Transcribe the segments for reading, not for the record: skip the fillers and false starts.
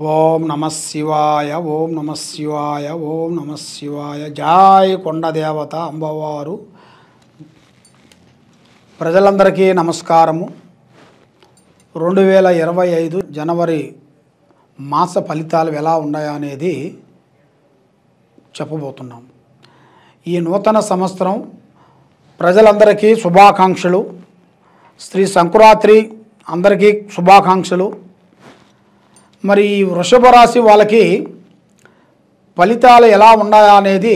ఓం నమః శివాయ ఓం నమః శివాయ ఓం నమః శివాయ. జై కొండదేవత అమ్మవారు. ప్రజలందరికీ నమస్కారము. 2025 జనవరి మాస ఫలితాలు ఎలా ఉన్నాయో అనేది చెప్పబోతున్నాం. ఈ నూతన సంవత్సరం ప్రజలందరికీ శుభాకాంక్షలు. శ్రీ సంక్రాంతి అందరికీ శుభాకాంక్షలు. మరి ఈ వృషభ రాశి వాళ్ళకి ఫలితాలు ఎలా ఉన్నాయా అనేది,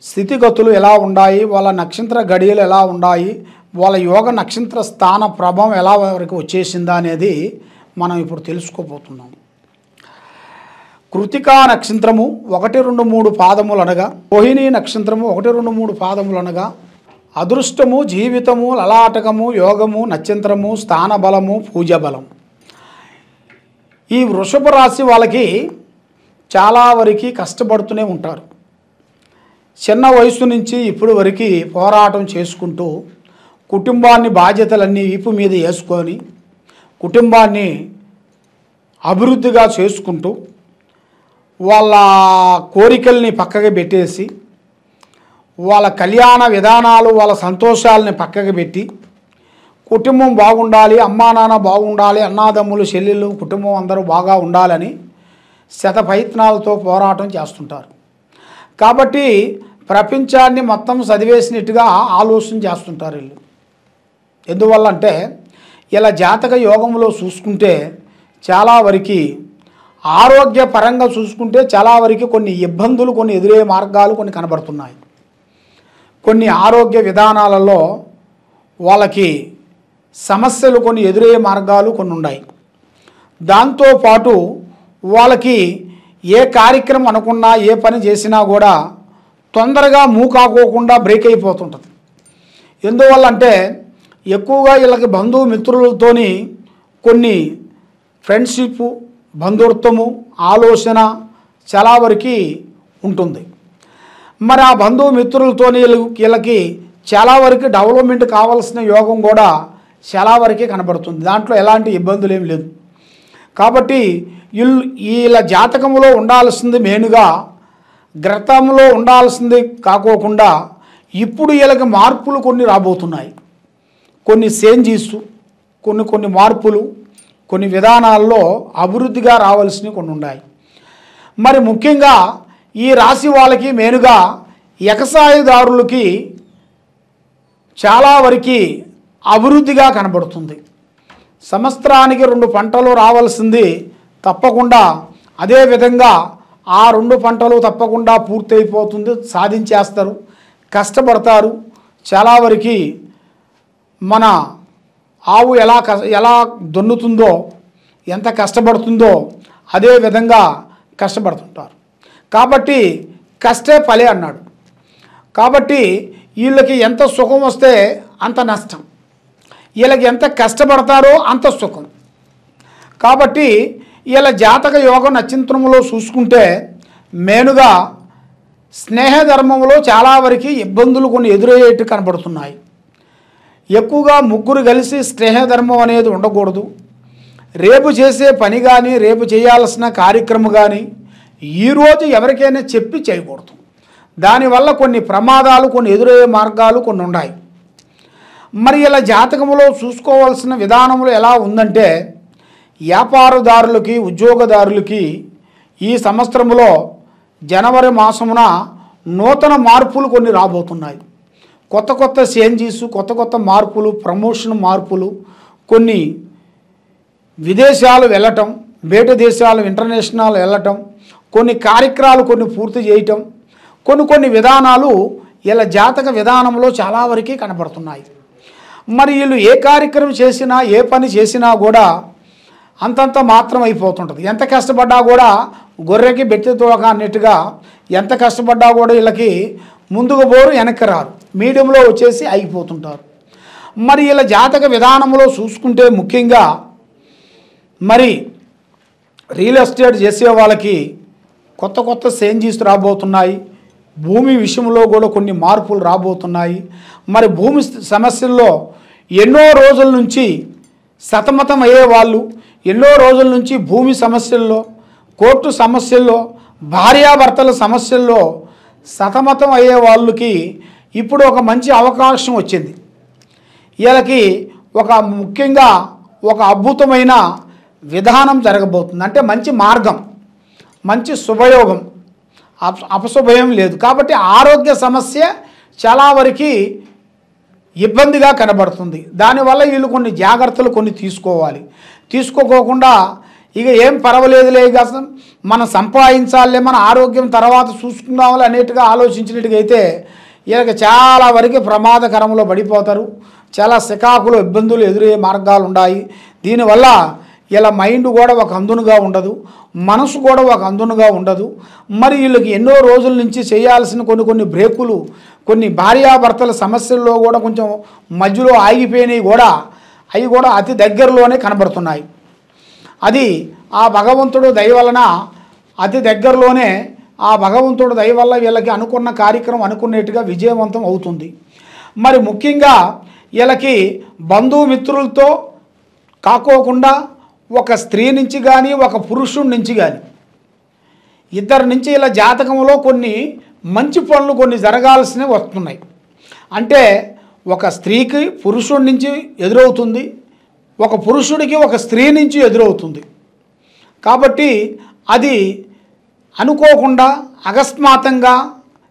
స్థితిగతులు ఎలా ఉన్నాయి, వాళ్ళ నక్షత్ర గడియలు ఎలా ఉన్నాయి, వాళ్ళ యోగ నక్షత్ర స్థాన ప్రభావం ఎలా వరకు వచ్చేసిందా అనేది మనం ఇప్పుడు తెలుసుకోబోతున్నాం. కృతికా నక్షత్రము 1, 2, 3 పాదములు అనగా, రోహిణీ నక్షత్రము 1, 2, 3 పాదములు అనగా, అదృష్టము, జీవితము, లలాటకము, యోగము, నక్షత్రము, స్థాన బలము, పూజ బలం. ఈ వృషభ రాశి వాళ్ళకి చాలా వరకు కష్టపడుతూనే ఉంటారు. చిన్న వయసు నుంచి ఇప్పుడు వరకు పోరాటం చేసుకుంటూ కుటుంబాన్ని బాధ్యతలన్నీ వీపు మీద వేసుకొని కుటుంబాన్ని అభివృద్ధిగా చేసుకుంటూ వాళ్ళ కోరికల్ని పక్కకి పెట్టేసి వాళ్ళ కళ్యాణ విధానాలు, వాళ్ళ సంతోషాలని పక్కకి పెట్టి కుటుంబం బాగుండాలి, అమ్మా నాన్న బాగుండాలి, అన్నాదమ్ములు చెల్లెళ్ళు కుటుంబం అందరూ బాగా ఉండాలని శత ప్రయత్నాలతో పోరాటం చేస్తుంటారు. కాబట్టి ప్రపంచాన్ని మొత్తం చదివేసినట్టుగా ఆలోచన చేస్తుంటారు వీళ్ళు. ఎందువల్ల అంటే ఇలా జాతక యోగంలో చూసుకుంటే చాలా వరకు ఆరోగ్యపరంగా చూసుకుంటే చాలా వరకు కొన్ని ఇబ్బందులు, కొన్ని ఎదురయ్యే మార్గాలు కొన్ని కనబడుతున్నాయి. కొన్ని ఆరోగ్య విధానాలలో వాళ్ళకి సమస్యలు, కొన్ని ఎదురయ్యే మార్గాలు కొన్ని ఉన్నాయి. దాంతోపాటు వాళ్ళకి ఏ కార్యక్రమం అనుకున్నా, ఏ పని చేసినా కూడా తొందరగా మూకాకోకుండా బ్రేక్ అయిపోతుంటుంది. ఎందువల్ల అంటే ఎక్కువగా వీళ్ళకి బంధుమిత్రులతోని కొన్ని ఫ్రెండ్షిప్, బంధుత్వము, ఆలోచన చాలా వరకు ఉంటుంది. మరి ఆ బంధుమిత్రులతో వీళ్ళకి చాలా వరకు డెవలప్మెంట్ కావాల్సిన యోగం కూడా చాలా వరకే కనబడుతుంది. దాంట్లో ఎలాంటి ఇబ్బందులు ఏమి లేదు. కాబట్టి వీళ్ళ జాతకంలో ఉండాల్సింది మెయిన్గా గ్రతంలో ఉండాల్సింది కాకోకుండా ఇప్పుడు వీళ్ళకి మార్పులు కొన్ని రాబోతున్నాయి. కొన్ని చేంజెస్, కొన్ని మార్పులు, కొన్ని విధానాల్లో అభివృద్ధిగా రావాల్సినవి కొన్ని ఉన్నాయి. మరి ముఖ్యంగా ఈ రాశి వాళ్ళకి మెయిన్గా వ్యవసాయదారులకి చాలా వరకు అభివృద్ధిగా కనబడుతుంది. సంవత్సరానికి 2 పంటలు రావాల్సింది తప్పకుండా అదేవిధంగా ఆ 2 పంటలు తప్పకుండా పూర్తయిపోతుంది, సాధించేస్తారు, కష్టపడతారు. చాలా వరకు మన ఆవు ఎలా దున్నుతుందో, ఎంత కష్టపడుతుందో అదే విధంగా కష్టపడుతుంటారు. కాబట్టి కష్టే ఫలే అన్నాడు. కాబట్టి వీళ్ళకి ఎంత సుఖం వస్తే అంత నష్టం, వీళ్ళకి ఎంత కష్టపడతారో అంత సుఖం. కాబట్టి వీళ్ళ జాతక యోగ నక్షత్రంలో చూసుకుంటే మెయిన్గా స్నేహధర్మంలో చాలా వరకు ఇబ్బందులు కొన్ని ఎదురయ్యేట్టు కనబడుతున్నాయి. ఎక్కువగా ముగ్గురు కలిసి స్నేహధర్మం అనేది ఉండకూడదు. రేపు చేసే పని కానీ, రేపు చేయాల్సిన కార్యక్రమం కానీ ఈరోజు ఎవరికైనా చెప్పి చేయకూడదు. దానివల్ల కొన్ని ప్రమాదాలు, కొన్ని ఎదురయ్యే మార్గాలు కొన్ని ఉన్నాయి. మరి ఇలా జాతకంలో చూసుకోవాల్సిన విధానంలో ఎలా ఉందంటే వ్యాపారదారులకి, ఉద్యోగదారులకి ఈ సంవత్సరంలో జనవరి మాసమున నూతన మార్పులు కొన్ని రాబోతున్నాయి. కొత్త చేంజెస్, కొత్త మార్పులు, ప్రమోషన్ మార్పులు, కొన్ని విదేశాలు వెళ్ళటం, బయట దేశాలు ఇంటర్నేషనల్ వెళ్ళటం, కొన్ని కార్యక్రమాలు కొన్ని పూర్తి చేయటం, కొన్ని విధానాలు ఇలా జాతక విధానంలో చాలా వరకు కనబడుతున్నాయి. మరి వీళ్ళు ఏ కార్యక్రమం చేసినా, ఏ పని చేసినా కూడా అంతంత మాత్రం అయిపోతుంటుంది. ఎంత కష్టపడ్డా కూడా గొర్రెకి బెట్టెతో అన్నట్టుగా ఎంత కష్టపడ్డా కూడా వీళ్ళకి ముందుకు పోరు, వెనక్కి రారు, మీడియంలో వచ్చేసి ఆగిపోతుంటారు. మరి వీళ్ళ జాతక విధానంలో చూసుకుంటే ముఖ్యంగా మరి రియల్ ఎస్టేట్ చేసే వాళ్ళకి కొత్త చేంజెస్ రాబోతున్నాయి. భూమి విషయంలో కూడా కొన్ని మార్పులు రాబోతున్నాయి. మరి భూమి సమస్యల్లో ఎన్నో రోజుల నుంచి సతమతం అయ్యే వాళ్ళు, ఎన్నో రోజుల నుంచి భూమి సమస్యల్లో, కోర్టు సమస్యల్లో, భార్యాభర్తల సమస్యల్లో సతమతం అయ్యే వాళ్ళకి ఇప్పుడు ఒక మంచి అవకాశం వచ్చింది. వీళ్ళకి ఒక ముఖ్యంగా ఒక అద్భుతమైన విధానం జరగబోతుంది. అంటే మంచి మార్గం, మంచి శుభయోగం, అపశుభయం లేదు. కాబట్టి ఆరోగ్య సమస్య చాలా వరకు ఇబ్బందిగా కనబడుతుంది. దానివల్ల వీళ్ళు కొన్ని జాగ్రత్తలు కొన్ని తీసుకోకుండా ఇక ఏం పర్వాలేదులే, ఇక మనం సంపాదించాలే, మన ఆరోగ్యం తర్వాత చూసుకుందామని అనేట్టుగా ఆలోచించినట్టుగా అయితే వీళ్ళకి చాలా వరకు ప్రమాదకరంలో పడిపోతారు. చాలా సికాకులు ఇబ్బందులు ఎదురయ్యే మార్గాలు ఉన్నాయి. దీనివల్ల ఇలా మైండ్ కూడా ఒక అందునుగా ఉండదు, మనసు కూడా ఒక అందునుగా ఉండదు. మరి వీళ్ళకి ఎన్నో రోజుల నుంచి చేయాల్సిన కొన్ని బ్రేకులు, కొన్ని భార్యాభర్తల సమస్యల్లో కూడా కొంచెం మధ్యలో ఆగిపోయినవి కూడా అవి కూడా అతి దగ్గరలోనే కనబడుతున్నాయి. అది ఆ భగవంతుడు దయ వలన అతి దగ్గరలోనే ఆ భగవంతుడు దయ వల్ల వీళ్ళకి అనుకున్న కార్యక్రమం అనుకునేట్టుగా విజయవంతం అవుతుంది. మరి ముఖ్యంగా వీళ్ళకి బంధుమిత్రులతో కాకోకుండా ఒక స్త్రీ నుంచి కానీ ఒక పురుషుడి నుంచి కానీ ఇద్దరి నుంచి ఇలా జాతకంలో కొన్ని మంచి పనులు కొన్ని జరగాల్సినవి వస్తున్నాయి. అంటే ఒక స్త్రీకి పురుషుడి నుంచి ఎదురవుతుంది, ఒక పురుషుడికి ఒక స్త్రీ నుంచి ఎదురవుతుంది. కాబట్టి అది అనుకోకుండా అకస్మాత్తుగా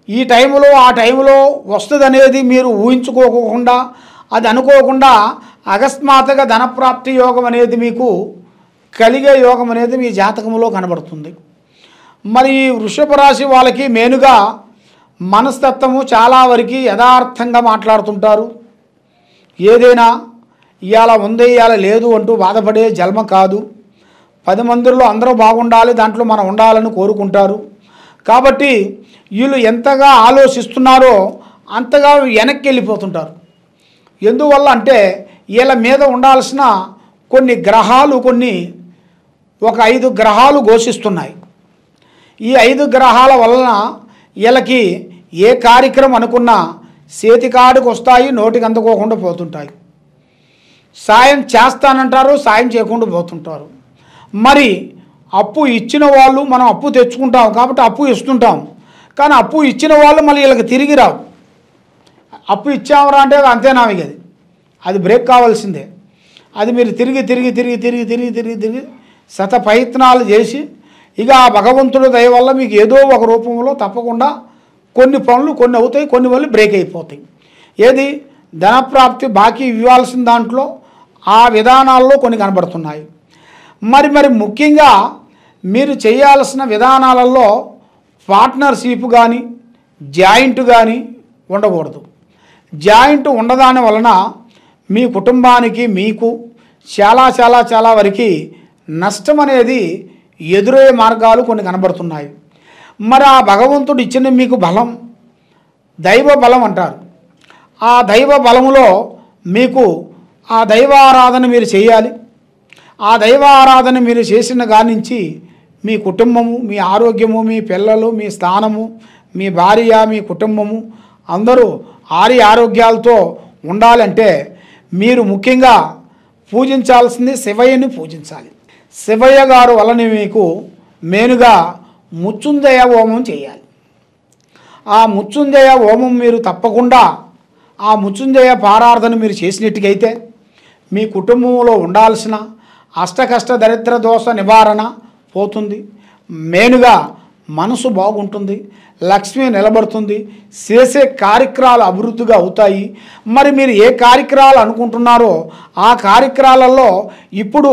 ఈ టైంలో ఆ టైంలో వస్తుంది అనేది మీరు ఊహించుకోకుండా, అది అనుకోకుండా అకస్మాత్తుగా ధనప్రాప్తి యోగం అనేది మీకు కలిగే యోగం అనేది మీ జాతకంలో కనబడుతుంది. మరి వృషభ రాశి వాళ్ళకి మెయిన్గా మనస్తత్వము చాలా వరకు యథార్థంగా మాట్లాడుతుంటారు. ఏదైనా ఇవాళ ఉంది ఇవాళ లేదు అంటూ బాధపడే జన్మ కాదు. 10 మందిలో అందరూ బాగుండాలి, దాంట్లో మనం ఉండాలని కోరుకుంటారు. కాబట్టి వీళ్ళు ఎంతగా ఆలోచిస్తున్నారో అంతగా వెనక్కి వెళ్ళిపోతుంటారు. ఎందువల్ల అంటే వీళ్ళ మీద ఉండాల్సిన కొన్ని గ్రహాలు ఒక 5 గ్రహాలు ఘోషిస్తున్నాయి. ఈ 5 గ్రహాల వలన వీళ్ళకి ఏ కార్యక్రమం అనుకున్నా చేతికాడికి వస్తాయి, నోటికి అందుకోకుండా పోతుంటాయి. సాయం చేస్తానంటారు, సాయం చేయకుండా పోతుంటారు. మరి అప్పు ఇచ్చిన వాళ్ళు, మనం అప్పు తెచ్చుకుంటాం కాబట్టి అప్పు ఇస్తుంటాం, కానీ అప్పు ఇచ్చిన వాళ్ళు మళ్ళీ వీళ్ళకి తిరిగి రావు. అప్పు ఇచ్చామరా అంటే అంతేనా, అది బ్రేక్ కావాల్సిందే. అది మీరు తిరిగి శత ప్రయత్నాలు చేసి ఇక ఆ భగవంతుడి దయ వల్ల మీకు ఏదో ఒక రూపంలో తప్పకుండా కొన్ని పనులు కొన్ని అవుతాయి, కొన్ని వల్ల బ్రేక్ అయిపోతాయి. ఏది ధనప్రాప్తి బాకీ ఇవ్వాల్సిన దాంట్లో ఆ విధానాల్లో కొన్ని కనబడుతున్నాయి. మరి ముఖ్యంగా మీరు చేయాల్సిన విధానాలలో పార్ట్నర్షిప్ కానీ జాయింట్ కానీ ఉండకూడదు. జాయింట్ ఉండదాని వలన మీ కుటుంబానికి మీకు చాలా వరకు నష్టం అనేది ఎదురయ్యే మార్గాలు కొన్ని కనబడుతున్నాయి. మరి ఆ భగవంతుడు ఇచ్చిన మీకు బలం దైవ బలం అంటారు. ఆ దైవ బలములో మీకు ఆ దైవ ఆరాధన మీరు చేయాలి. ఆ దైవ ఆరాధన మీరు చేసిన కానించి మీ కుటుంబము, మీ ఆరోగ్యము, మీ పిల్లలు, మీ స్థానము, మీ భార్య, మీ కుటుంబము అందరూ ఆరోగ్యాలతో ఉండాలంటే మీరు ముఖ్యంగా పూజించాల్సింది శివయ్యని పూజించాలి. శివయ్య గారు వలన మీకు మెయిన్గా మృత్యుంజయ హోమం చేయాలి. ఆ మృత్యుంజయ హోమం మీరు తప్పకుండా ఆ మృత్యుంజయ పారార్థన మీరు చేసినట్టుగైతే మీ కుటుంబంలో ఉండాల్సిన అష్టకష్ట దరిద్ర దోష నివారణ పోతుంది. మెయిన్గా మనసు బాగుంటుంది, లక్ష్మి నిలబడుతుంది, చేసే కార్యక్రమాలు అభివృద్ధిగా అవుతాయి. మరి మీరు ఏ కార్యక్రమాలు అనుకుంటున్నారో ఆ కార్యక్రమాలలో ఇప్పుడు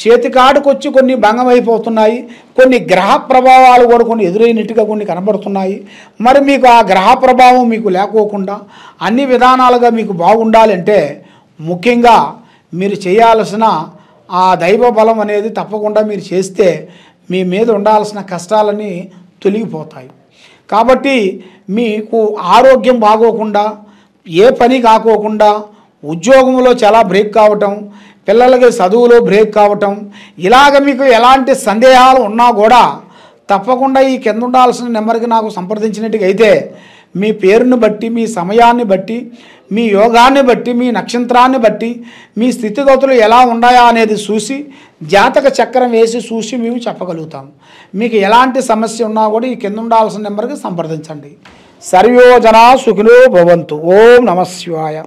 చేతికాడికొచ్చి కొన్ని భంగమైపోతున్నాయి. కొన్ని గ్రహ ప్రభావాలు కూడా కొన్ని ఎదురైనట్టుగా కొన్ని కనబడుతున్నాయి. మరి మీకు ఆ గ్రహ ప్రభావం మీకు లేకోకుండా అన్ని విధానాలుగా మీకు బాగుండాలంటే ముఖ్యంగా మీరు చేయాల్సిన ఆ దైవ బలం అనేది తప్పకుండా మీరు చేస్తే మీ మీద ఉండాల్సిన కష్టాలన్నీ తొలగిపోతాయి. కాబట్టి మీకు ఆరోగ్యం బాగోకుండా, ఏ పని కాకోకుండా, ఉద్యోగంలో చాలా బ్రేక్ కావటం, పిల్లలకి చదువులో బ్రేక్ కావటం, ఇలాగ మీకు ఎలాంటి సందేహాలు ఉన్నా కూడా తప్పకుండా ఈ కింద ఉండాల్సిన నెంబర్కి నాకు సంప్రదించినట్టుగా అయితే మీ పేరుని బట్టి, మీ సమయాన్ని బట్టి, మీ యోగాన్ని బట్టి, మీ నక్షత్రాన్ని బట్టి, మీ స్థితిగతులు ఎలా ఉన్నాయా అనేది చూసి జాతక చక్రం వేసి చూసి మేము చెప్పగలుగుతాం. మీకు ఎలాంటి సమస్య ఉన్నా కూడా ఈ కింద ఉండాల్సిన నెంబర్కి సంప్రదించండి. సర్వే జనా సుఖినో భవంతు. ఓం నమః శివాయ.